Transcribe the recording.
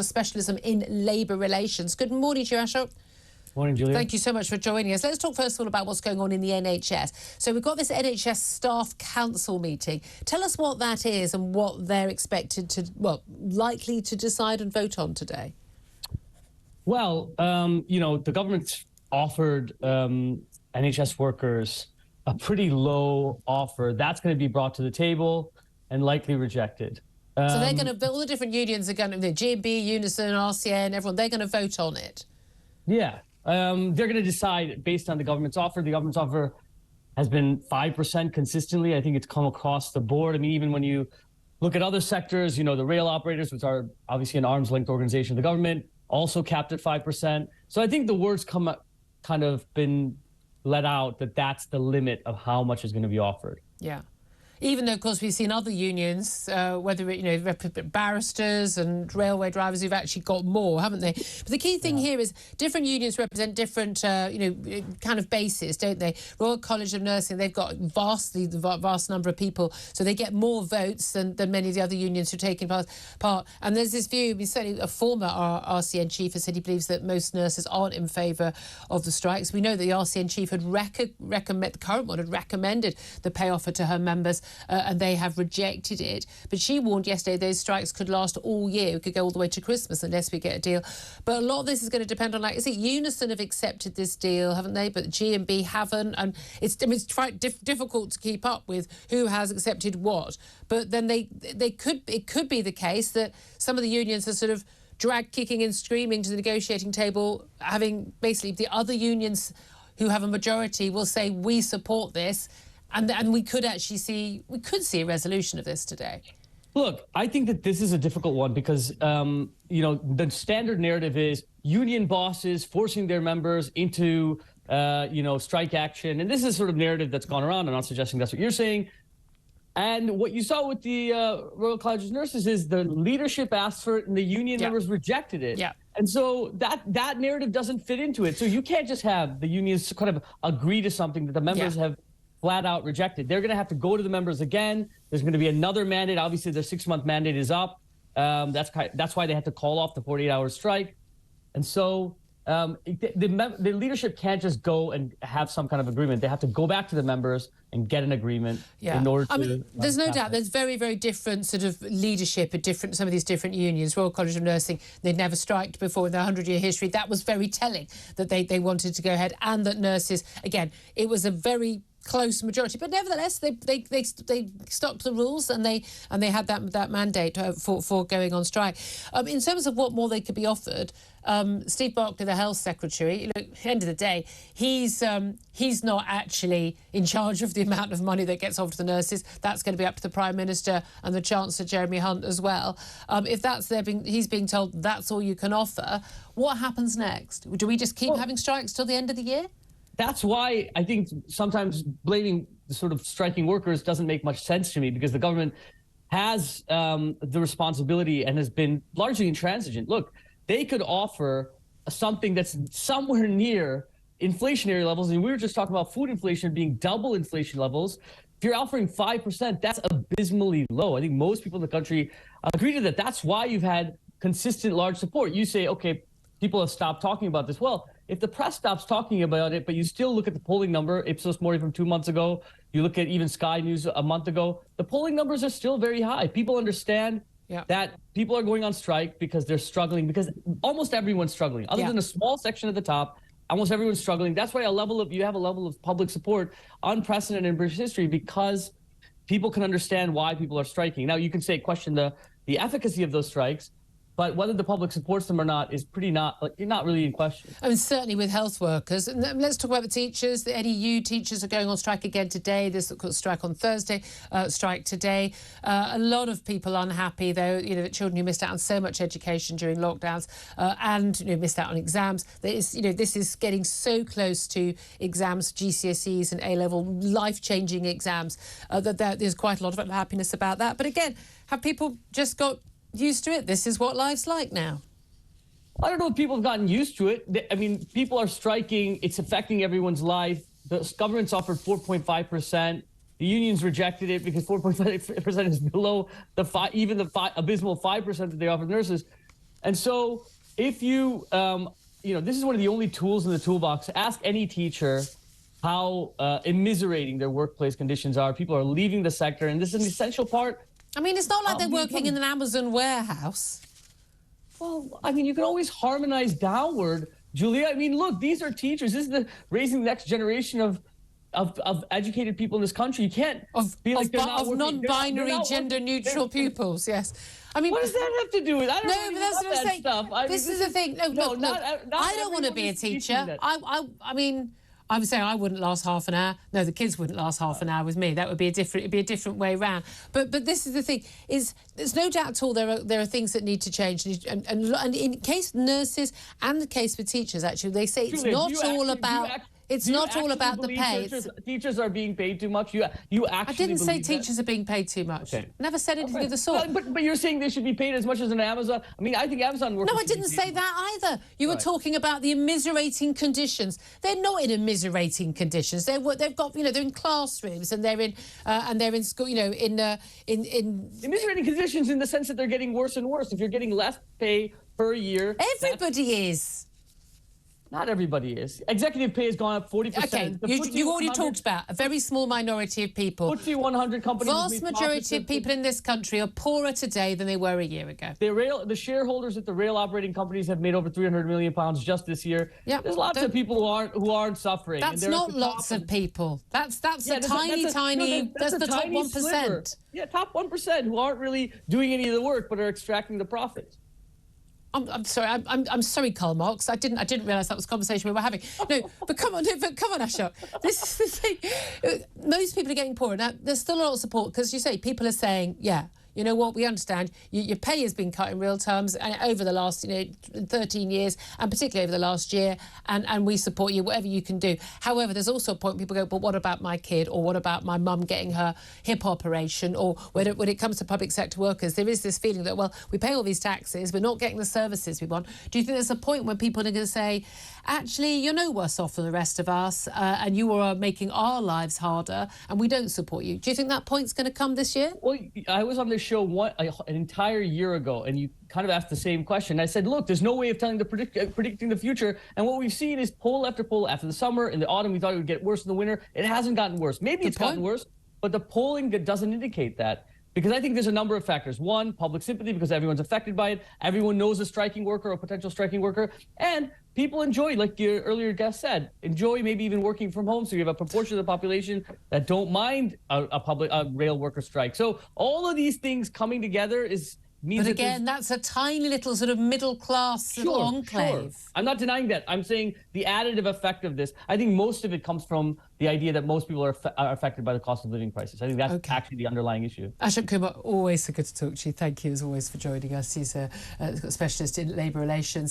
a specialism in labour relations. Good morning to you, Ashok. Morning, Julia. Thank you so much for joining us. Let's talk first of all about what's going on in the NHS. So we've got this NHS Staff Council meeting. Tell us what that is and what they're expected to, well, likely to decide and vote on today. Well, the government's offered NHS workers a pretty low offer. That's going to be brought to the table and likely rejected. So they're going to, all the different unions are going to, the GMB, Unison, RCN, everyone, they're going to vote on it. Yeah, they're going to decide based on the government's offer. The government's offer has been 5% consistently. I think it's come across the board. I mean, even when you look at other sectors, the rail operators, which are obviously an arm's length organization of the government, also capped at 5%. So I think the word's kind of been let out that that's the limit of how much is going to be offered. Yeah. Even though, of course, we've seen other unions, whether it, barristers and railway drivers who've actually got more, haven't they? But the key thing here is different unions represent different, kind of bases, don't they? Royal College of Nursing, they've got vast number of people, so they get more votes than many of the other unions who are taking part. And there's this view, certainly a former RCN chief has said he believes that most nurses aren't in favour of the strikes. We know that the RCN chief had the current one had recommended the pay offer to her members, and they have rejected it. But she warned yesterday those strikes could last all year. We could go all the way to Christmas unless we get a deal. But a lot of this is going to depend on, is it Unison have accepted this deal, haven't they? But GMB haven't. And it's quite difficult to keep up with who has accepted what. But then it could be the case that some of the unions are sort of kicking and screaming to the negotiating table, having basically the other unions who have a majority will say, we support this. And we could see a resolution of this today. Look, I think that this is a difficult one because, the standard narrative is union bosses forcing their members into, strike action. And this is sort of narrative that's gone around. I'm not suggesting that's what you're saying. And what you saw with the Royal College of Nurses is the leadership asked for it and the union members rejected it. Yeah. And so that narrative doesn't fit into it. So you can't just have the unions kind of agree to something that the members have flat out rejected. They're going to have to go to the members again. There's going to be another mandate. Obviously, their 6-month mandate is up. That's why they had to call off the 48-hour strike. And so the leadership can't just go and have some kind of agreement. They have to go back to the members and get an agreement in order to... I mean, there's no doubt there's very, very different sort of leadership at some of these different unions. Royal College of Nursing, they'd never striked before in their 100-year history. That was very telling that they wanted to go ahead, and that nurses, again, it was a very close majority, but nevertheless they stuck to the rules and they had that mandate for going on strike. In terms of what more they could be offered, Steve Barclay, the health secretary, look, at the end of the day, he's not actually in charge of the amount of money that gets offered to the nurses. That's going to be up to the Prime Minister and the Chancellor Jeremy Hunt as well. If he's being told that's all you can offer, what happens next? Do we just keep having strikes till the end of the year? That's why I think sometimes blaming the sort of striking workers doesn't make much sense to me, because the government has the responsibility and has been largely intransigent. Look, they could offer something that's somewhere near inflationary levels. And we were just talking about food inflation being double inflation levels. If you're offering 5%, that's abysmally low. I think most people in the country agree to that. That's why you've had consistent large support. You say, okay, people have stopped talking about this. Well, if the press stops talking about it, but you still look at the polling number, Ipsos Mori from 2 months ago, you look at even Sky News a month ago, the polling numbers are still very high. People understand that people are going on strike because they're struggling, because almost everyone's struggling. Other than a small section at the top, almost everyone's struggling. That's why you have a level of public support unprecedented in British history, because people can understand why people are striking. Now, you can question the efficacy of those strikes, but whether the public supports them or not is not really in question. I mean, certainly with health workers. And let's talk about the teachers. The NEU teachers are going on strike again today. There's a strike on Thursday, strike today. A lot of people unhappy, though, the children who missed out on so much education during lockdowns and missed out on exams. This is getting so close to exams, GCSEs and A-level, life-changing exams, that there's quite a lot of unhappiness about that. But again, have people just got used to it? This is what life's like now. I don't know if people have gotten used to it. I mean, people are striking. It's affecting everyone's life. The government's offered 4.5%. The unions rejected it because 4.5% is below the abysmal 5% that they offered nurses. And so if you, this is one of the only tools in the toolbox. Ask any teacher how immiserating their workplace conditions are. People are leaving the sector, and this is an essential part. I mean, it's not like they're working in an Amazon warehouse. Well, I mean, you can always harmonize downward, Julia. I mean, look, these are teachers. This is raising the next generation of educated people in this country. You can't be like of non-binary, gender-neutral pupils. Yes. I mean, what does that have to do with? I don't no, but that's what I'm saying. Stuff. This is the thing. No, look, I don't want to be a teacher. I mean, I would say I wouldn't last half an hour. No, the kids wouldn't last half an hour with me. That would be it'd be a different way round. But this is the thing: is there's no doubt at all there are things that need to change. And in case nurses and the case for teachers, actually, they say it's not all about. It's not all about the pay. Teachers are being paid too much. You actually I didn't say teachers are being paid too much. Okay. Never said anything of the sort. But you're saying they should be paid as much as an Amazon. I mean, I think Amazon workers. No, I didn't say that either. You were talking about the immiserating conditions. They're not in immiserating conditions. They've got they're in classrooms and they're in school. In immiserating conditions in the sense that they're getting worse and worse. If you're getting less pay per year, everybody is. Not everybody is. Executive pay has gone up 40%. Okay, you already talked about a very small minority of people. FTSE 100 companies. Vast majority of people in this country are poorer today than they were a year ago. The shareholders at the rail operating companies have made over £300 million just this year. Yep. There's lots of people who aren't suffering. That's not lots of people. That's the top 1%. Yeah, top 1% who aren't really doing any of the work but are extracting the profits. I'm sorry. I'm sorry, Karl Marx. I didn't realise that was a conversation we were having. No, but come on, Ashok. This is the thing. Most people are getting poorer. Now, there's still a lot of support because you say people are saying, yeah, you know what, we understand your pay has been cut in real terms over the last 13 years and particularly over the last year, and we support you, whatever you can do. However, there's also a point people go, but what about my kid, or what about my mum getting her hip operation, or when it comes to public sector workers, there is this feeling that, well, we pay all these taxes, we're not getting the services we want. Do you think there's a point when people are going to say, actually, you're no worse off than the rest of us, and you are making our lives harder, and we don't support you? Do you think that point's going to come this year? Well, I was on this show an entire year ago, and you kind of asked the same question. I said, look, there's no way of predicting the future, and what we've seen is poll after poll. After the summer, in the autumn, we thought it would get worse in the winter. It hasn't gotten worse. Maybe it's gotten worse, but the polling doesn't indicate that. Because I think there's a number of factors. One, public sympathy, because everyone's affected by it. Everyone knows a striking worker or a potential striking worker. And people enjoy, like your earlier guest said, enjoy maybe even working from home. So you have a proportion of the population that don't mind a rail worker strike. So all of these things coming together means. But again, that's a tiny little sort of middle class little enclave. Sure. I'm not denying that. I'm saying the additive effect of this. I think most of it comes from the idea that most people are affected by the cost of living crisis. I think that's actually the underlying issue. Ashok Kumar, always so good to talk to you. Thank you as always for joining us. He's a specialist in labour relations.